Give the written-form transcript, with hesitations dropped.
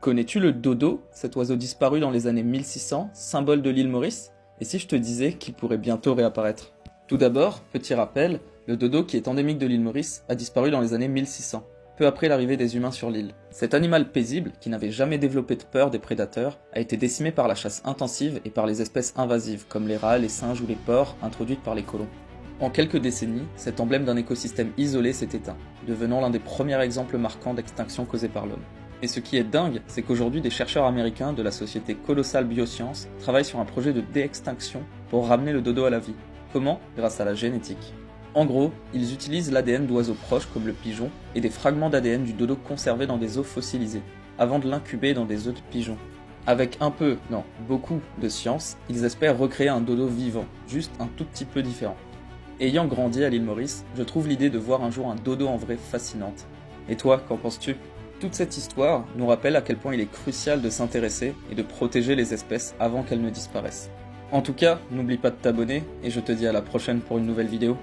Connais-tu le dodo, cet oiseau disparu dans les années 1600, symbole de l'île Maurice? Et si je te disais qu'il pourrait bientôt réapparaître? Tout d'abord, petit rappel, le dodo qui est endémique de l'île Maurice a disparu dans les années 1600, peu après l'arrivée des humains sur l'île. Cet animal paisible, qui n'avait jamais développé de peur des prédateurs, a été décimé par la chasse intensive et par les espèces invasives comme les rats, les singes ou les porcs introduites par les colons. En quelques décennies, cet emblème d'un écosystème isolé s'est éteint, devenant l'un des premiers exemples marquants d'extinction causée par l'homme. Et ce qui est dingue, c'est qu'aujourd'hui des chercheurs américains de la société Colossal Biosciences travaillent sur un projet de déextinction pour ramener le dodo à la vie. Comment? Grâce à la génétique. En gros, ils utilisent l'ADN d'oiseaux proches comme le pigeon et des fragments d'ADN du dodo conservés dans des os fossilisés, avant de l'incuber dans des œufs de pigeon. Avec un peu, non, beaucoup de science, ils espèrent recréer un dodo vivant, juste un tout petit peu différent. Ayant grandi à l'île Maurice, je trouve l'idée de voir un jour un dodo en vrai fascinante. Et toi, qu'en penses-tu? Toute cette histoire nous rappelle à quel point il est crucial de s'intéresser et de protéger les espèces avant qu'elles ne disparaissent. En tout cas, n'oublie pas de t'abonner et je te dis à la prochaine pour une nouvelle vidéo.